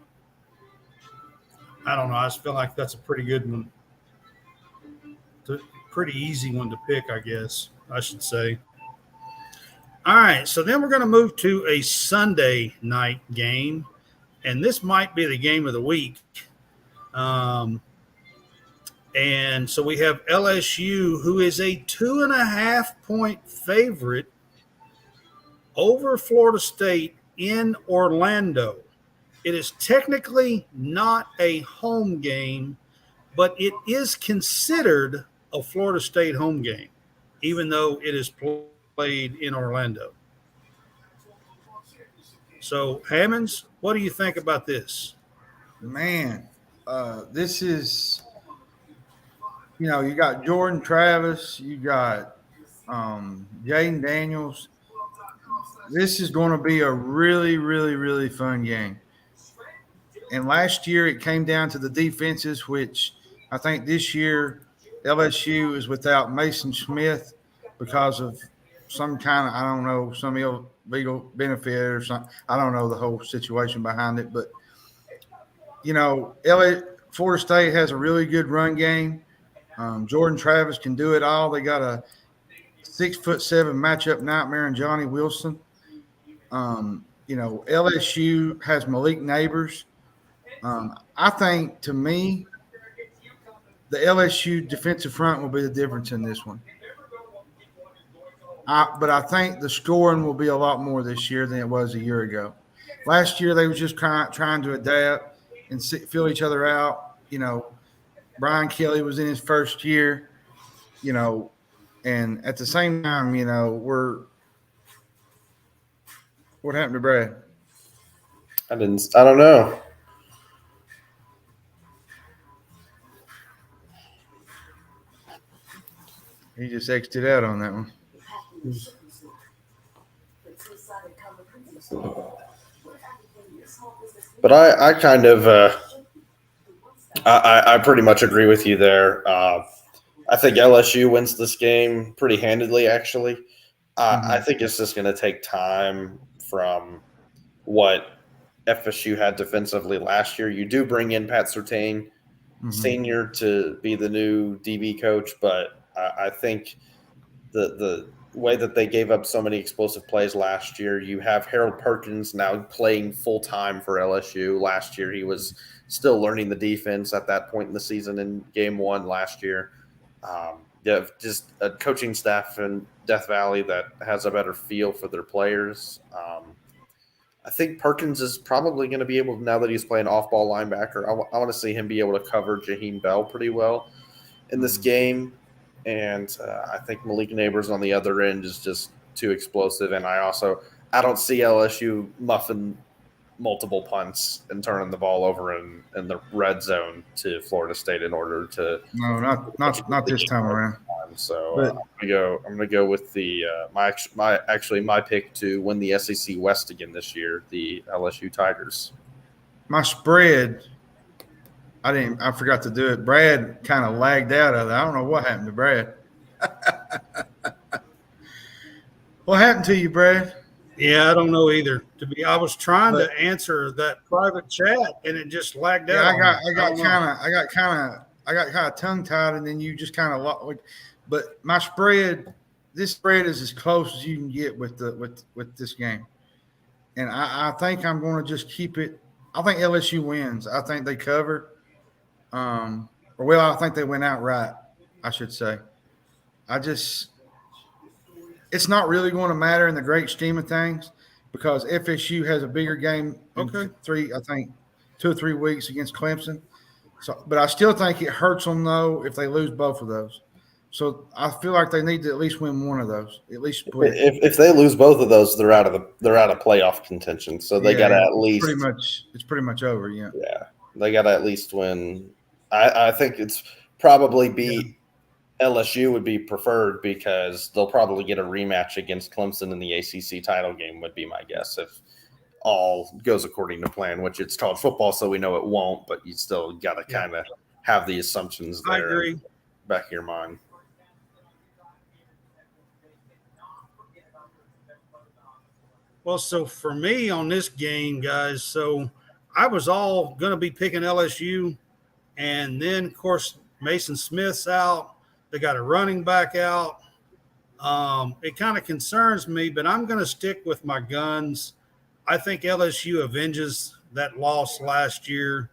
Speaker 1: I don't know. I just feel like that's a pretty good one. Pretty easy one to pick, I guess I should say. All right, so then we're going to move to a Sunday night game, and this might be the game of the week. And so we have LSU, who is a 2.5-point favorite over Florida State in Orlando. It is technically not a home game, but it is considered a Florida State home game, even though it is played in Orlando. So, Hammonds, what do you think about this?
Speaker 3: Man, this is, you got Jordan Travis, you got Jaden Daniels. This is going to be a really, really, really fun game. And last year it came down to the defenses, which I think this year LSU is without Mason Smith because of some kind of, I don't know, some illegal benefit or something. I don't know the whole situation behind it. But, Florida State has a really good run game. Jordan Travis can do it all. They got a 6'7" matchup nightmare in Johnny Wilson. LSU has Malik Neighbors. I think, to me, the LSU defensive front will be the difference in this one. But I think the scoring will be a lot more this year than it was a year ago. Last year, they were just trying to adapt and fill each other out. Brian Kelly was in his first year, and at the same time, what happened to Brad?
Speaker 2: I don't know.
Speaker 3: He just exited out on that one.
Speaker 2: But I kind of I pretty much agree with you there. I think LSU wins this game pretty handedly. Actually, I think it's just going to take time from what FSU had defensively last year. You do bring in Pat Surtain, senior, to be the new DB coach, but I think the way that they gave up so many explosive plays last year. You have Harold Perkins now playing full time for LSU. Last year, he was still learning the defense at that point in the season in game one last year. You have just a coaching staff in Death Valley that has a better feel for their players. I think Perkins is probably going to be able, now that he's playing off-ball linebacker, I want to see him be able to cover Jaheim Bell pretty well in this game. And I think Malik Neighbors on the other end is just too explosive. And I don't see LSU muffing multiple punts and turning the ball over in the red zone to Florida State in order to.
Speaker 3: No, not this time around.
Speaker 2: So I'm gonna go with the my pick to win the SEC West again this year, the LSU Tigers.
Speaker 3: My spread, I forgot to do it. Brad kind of lagged out of it. I don't know what happened to Brad. What happened to you, Brad?
Speaker 1: Yeah, I don't know either. I was trying to answer that private chat and it just lagged out.
Speaker 3: I got kind of tongue tied, and then you just kind of. But my spread, this spread is as close as you can get with this game, and I think I'm going to just keep it. I think LSU wins. I think they cover. I think they went outright, I should say. It's not really going to matter in the great scheme of things because FSU has a bigger game in 2 or 3 weeks against Clemson. So, but I still think it hurts them, though, if they lose both of those. So I feel like they need to at least win one of those, at least split.
Speaker 2: If they lose both of those, they're out of playoff contention. So they got to at least
Speaker 3: it's pretty much over. Yeah.
Speaker 2: Yeah, they got to at least win. I think it's probably LSU would be preferred because they'll probably get a rematch against Clemson in the ACC title game. Would be my guess if all goes according to plan, which it's college football, so we know it won't. But you still got to kind of have the assumptions there. I agree. Back of your mind.
Speaker 1: Well, so for me on this game, guys, so I was all going to be picking LSU, and then, of course, Mason Smith's out. They got a running back out. It kind of concerns me, but I'm going to stick with my guns. I think LSU avenges that loss last year,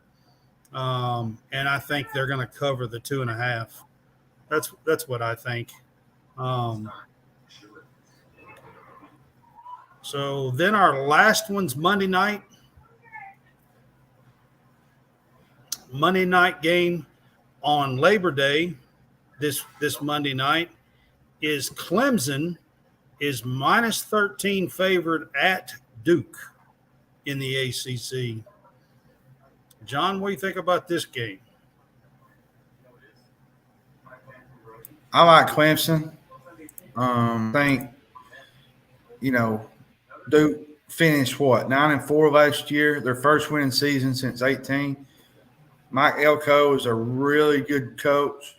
Speaker 1: and I think they're going to cover the 2.5. That's what I think. So then our last one's Monday night. Monday night game on Labor Day this Monday night is Clemson is -13 favored at Duke in the ACC. John, what do you think about this game?
Speaker 3: I like Clemson. I think, Duke finished 9-4 last year, their first winning season since 18. Mike Elko is a really good coach.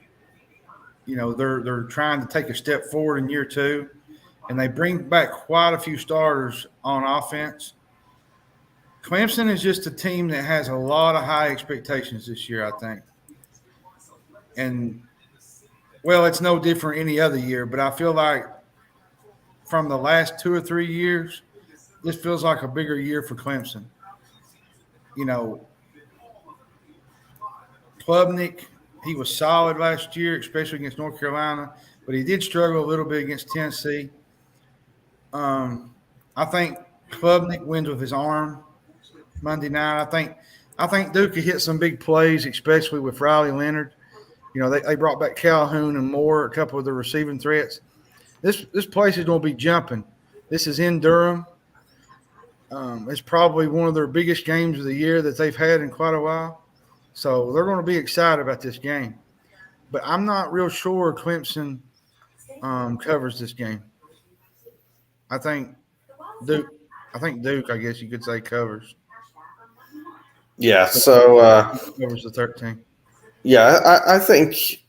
Speaker 3: They're trying to take a step forward in year 2, and they bring back quite a few starters on offense. Clemson is just a team that has a lot of high expectations this year, I think. And, it's no different any other year, but I feel like from the last 2 or 3 years, this feels like a bigger year for Clemson. Klubnik, he was solid last year, especially against North Carolina, but he did struggle a little bit against Tennessee. I think Klubnik wins with his arm Monday night. I think Duke could hit some big plays, especially with Riley Leonard. They brought back Calhoun and Moore, a couple of the receiving threats. This place is going to be jumping. This is in Durham. It's probably one of their biggest games of the year that they've had in quite a while. So they're going to be excited about this game. But I'm not real sure Clemson covers this game. I think Duke. I think Duke. I guess you could say covers.
Speaker 2: Yeah. So
Speaker 3: Covers the 13.
Speaker 2: yeah, I think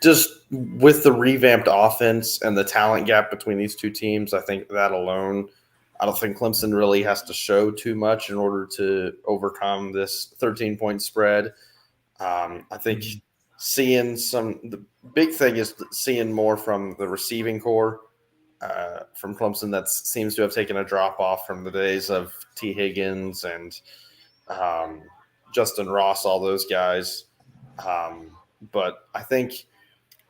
Speaker 2: just with the revamped offense and the talent gap between these two teams, I think that alone, I don't think Clemson really has to show too much in order to overcome this 13-point spread. I think seeing the big thing is seeing more from the receiving core from Clemson that seems to have taken a drop off from the days of T. Higgins and Justin Ross, all those guys. But I think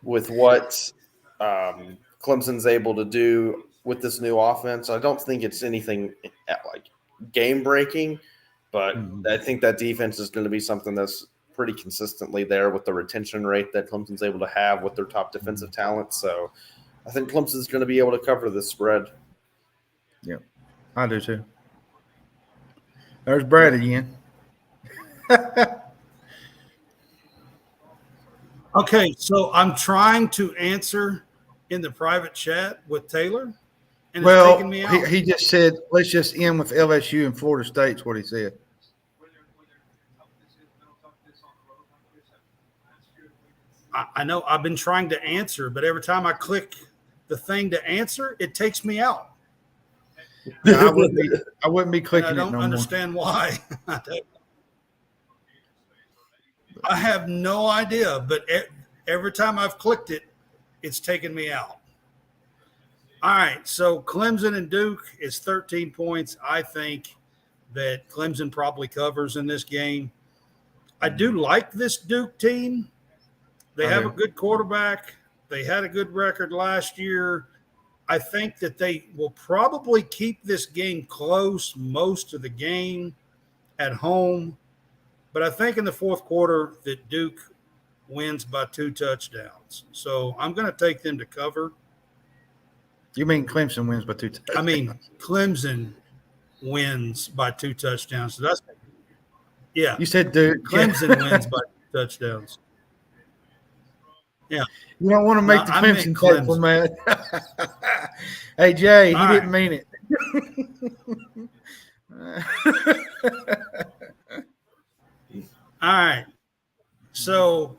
Speaker 2: with what Clemson's able to do with this new offense, I don't think it's anything like game breaking, but I think that defense is going to be something that's pretty consistently there with the retention rate that Clemson's able to have with their top defensive talent. So I think Clemson's going to be able to cover this spread.
Speaker 3: Yeah, I do too. There's Brad again.
Speaker 1: Okay, so I'm trying to answer in the private chat with Taylor, and it's taking me out.
Speaker 3: He just said, let's just end with LSU and Florida State's what he said.
Speaker 1: I know I've been trying to answer, but every time I click the thing to answer, it takes me out.
Speaker 3: I wouldn't be clicking
Speaker 1: and I
Speaker 3: it
Speaker 1: don't
Speaker 3: no
Speaker 1: understand
Speaker 3: more.
Speaker 1: why. I have no idea, but every time I've clicked it, it's taken me out. All right, so Clemson and Duke is 13 points. I think that Clemson probably covers in this game. I do like this Duke team. They have a good quarterback. They had a good record last year. I think that they will probably keep this game close most of the game at home. But I think in the fourth quarter that Duke wins by 2 touchdowns. So I'm going to take them to cover.
Speaker 3: You mean Clemson wins by 2 touchdowns?
Speaker 1: I mean, Clemson wins by 2 touchdowns. So that's yeah.
Speaker 3: You said Duke.
Speaker 1: Clemson wins by 2 touchdowns. Yeah.
Speaker 3: You don't want to make the Clemson take for Matt. Hey, Jay, he didn't mean it.
Speaker 1: All right. So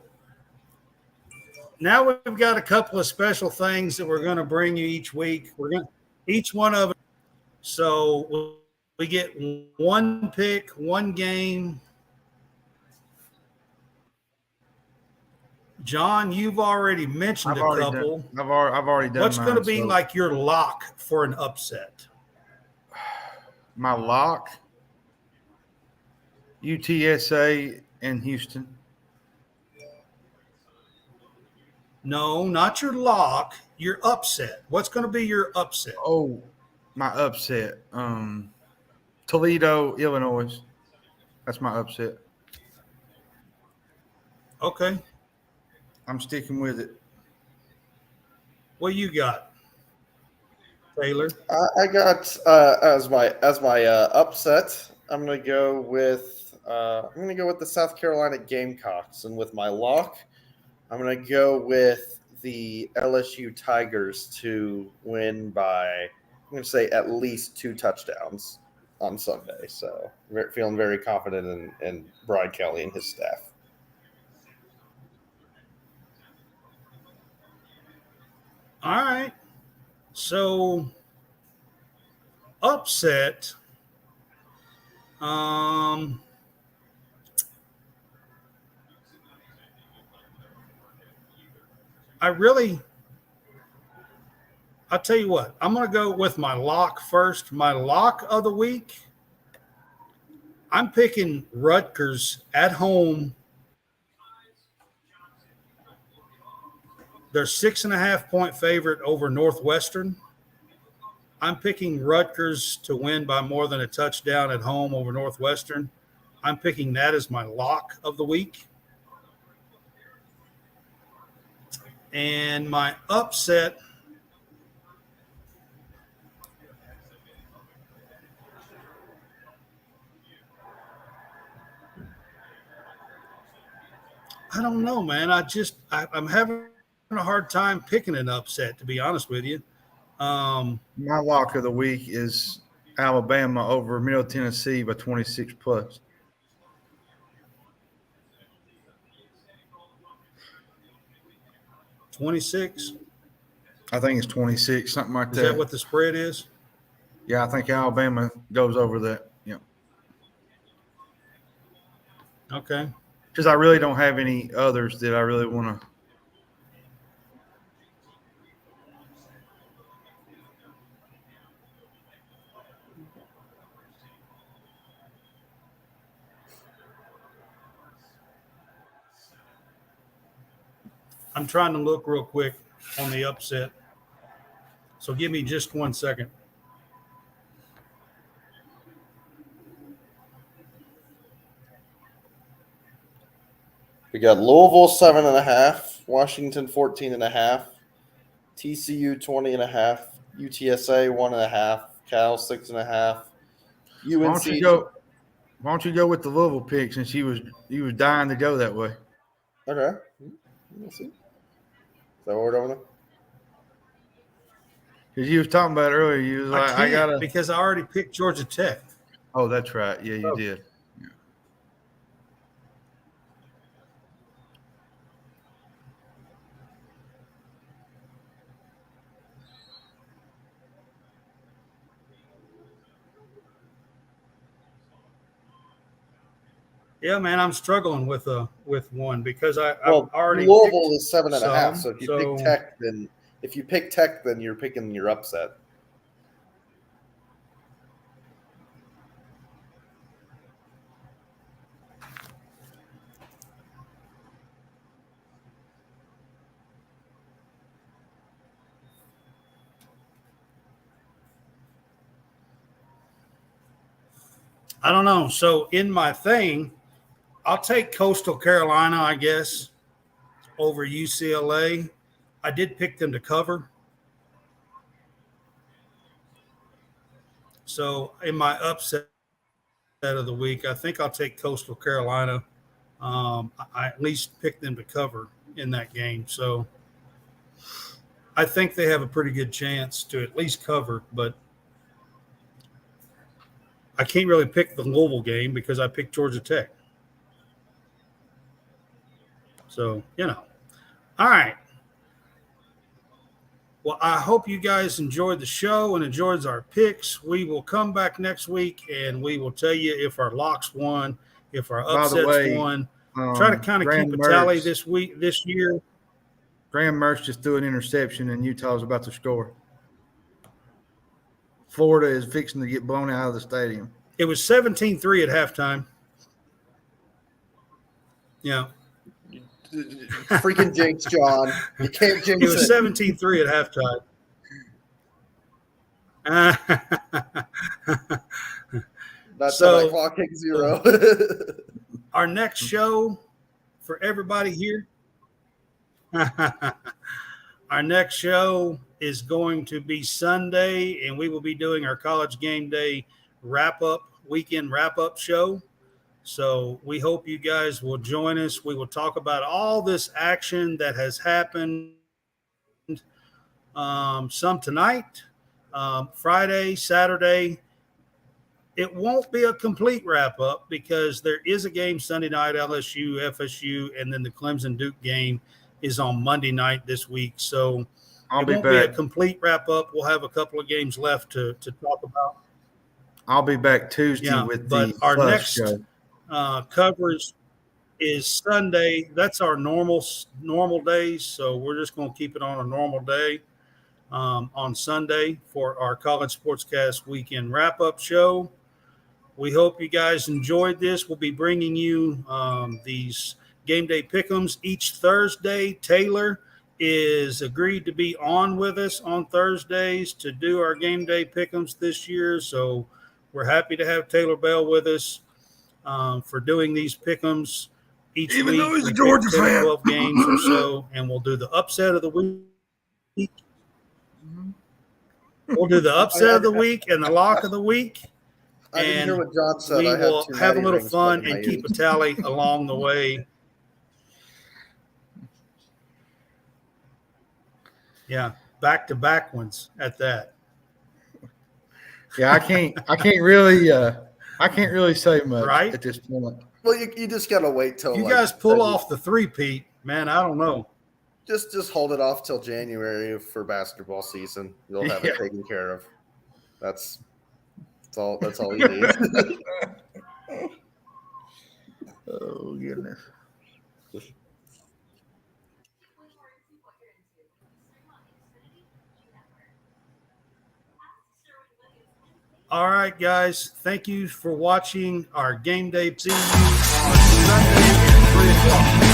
Speaker 1: now we've got a couple of special things that we're going to bring you each week. We're going to each one of them. So we get one pick, one game. John, you've already mentioned a couple.
Speaker 3: I've already done.
Speaker 1: What's going to be like your lock for an upset?
Speaker 3: My lock? UTSA and Houston.
Speaker 1: No, not your lock. Your upset. What's going to be your upset?
Speaker 3: Oh, my upset. Toledo, Illinois. That's my upset.
Speaker 1: Okay.
Speaker 3: I'm sticking with it.
Speaker 1: What you got, Taylor?
Speaker 2: I got as my upset. I'm gonna go with the South Carolina Gamecocks, and with my lock, I'm gonna go with the LSU Tigers to win by, I'm gonna say, at least 2 touchdowns on Sunday. So feeling very confident in Brian Kelly and his staff.
Speaker 1: All right. So upset. I'll tell you what, I'm going to go with my lock first. My lock of the week, I'm picking Rutgers at home. They're 6.5-point favorite over Northwestern. I'm picking Rutgers to win by more than a touchdown at home over Northwestern. I'm picking that as my lock of the week. And my upset, I don't know, man. I'm having a hard time picking an upset, to be honest with you.
Speaker 3: My lock of the week is Alabama over Middle Tennessee by 26 plus.
Speaker 1: $26.
Speaker 3: I think it's 26, something like
Speaker 1: Is that what the spread is?
Speaker 3: Yeah, I think Alabama goes over that. Yeah.
Speaker 1: Okay.
Speaker 3: Because I really don't have any others that I really want to.
Speaker 1: I'm trying to look real quick on the upset. So give me just 1 second.
Speaker 2: We got Louisville 7.5, Washington 14.5, TCU 20.5, UTSA 1.5, Cal 6.5, UNC.
Speaker 3: Why don't you go with the Louisville pick since you was dying to go that way?
Speaker 2: Okay, we'll see. Is that what we're doing?
Speaker 3: Because you was talking about it earlier, you was like, I gotta.
Speaker 1: Because I already picked Georgia Tech.
Speaker 3: Oh, that's right. Yeah, you did. Yeah.
Speaker 1: Yeah, man, I'm struggling with one because I've already
Speaker 2: Louisville is 7.5.
Speaker 1: some,
Speaker 2: So if you pick Tech, then you're picking your upset.
Speaker 1: I don't know. So in my thing, I'll take Coastal Carolina, I guess, over UCLA. I did pick them to cover. So in my upset of the week, I think I'll take Coastal Carolina. I at least picked them to cover in that game. So I think they have a pretty good chance to at least cover, but I can't really pick the Louisville game because I picked Georgia Tech. So, All right. Well, I hope you guys enjoyed the show and enjoyed our picks. We will come back next week and we will tell you if our locks won, if our upsets won. Try to kind of keep a tally this year.
Speaker 3: Graham Mertz just threw an interception and Utah's about to score. Florida is fixing to get blown out of the stadium.
Speaker 1: It was 17-3 at halftime. Yeah.
Speaker 2: Freaking jinx, John. You can't jinx it.
Speaker 1: It was 17-3 at halftime.
Speaker 2: That's so, clock kick 0.
Speaker 1: Our next show for everybody here. Our next show is going to be Sunday, and we will be doing our college game day weekend wrap-up show. So we hope you guys will join us. We will talk about all this action that has happened, some tonight, Friday, Saturday. It won't be a complete wrap-up because there is a game Sunday night, LSU, FSU, and then the Clemson-Duke game is on Monday night this week. So it won't be a complete wrap-up. We'll have a couple of games left to talk about.
Speaker 3: I'll be back Tuesday with the
Speaker 1: our next
Speaker 3: show.
Speaker 1: Coverage is Sunday. That's our normal days, so we're just going to keep it on a normal day on Sunday for our College SportsCast weekend wrap-up show. We hope you guys enjoyed this. We'll be bringing you these game day pick'ems each Thursday. Taylor is agreed to be on with us on Thursdays to do our game day pick'ems this year, so we're happy to have Taylor Bell with us for doing these pick'ems each week.
Speaker 3: Even though he's a Georgia fan.
Speaker 1: 12 games or so, and we'll do the upset of the week. We'll do the upset of the week and the lock of the week.
Speaker 2: I didn't hear what John said.
Speaker 1: We will have a little fun and keep a tally along the way. Yeah, back-to-back ones at that.
Speaker 3: Yeah, I can't really say much
Speaker 1: Right?
Speaker 3: at this point.
Speaker 2: Well, you just gotta wait till
Speaker 1: If you
Speaker 2: like,
Speaker 1: guys pull off the three-peat, man, I don't know.
Speaker 2: just hold it off till January for basketball season. You'll have it
Speaker 3: Yeah.
Speaker 2: taken care of. That's all. That's all you need.
Speaker 3: Oh goodness.
Speaker 1: All right, guys. Thank you for watching our game day. See you on Sunday at 3 o'clock.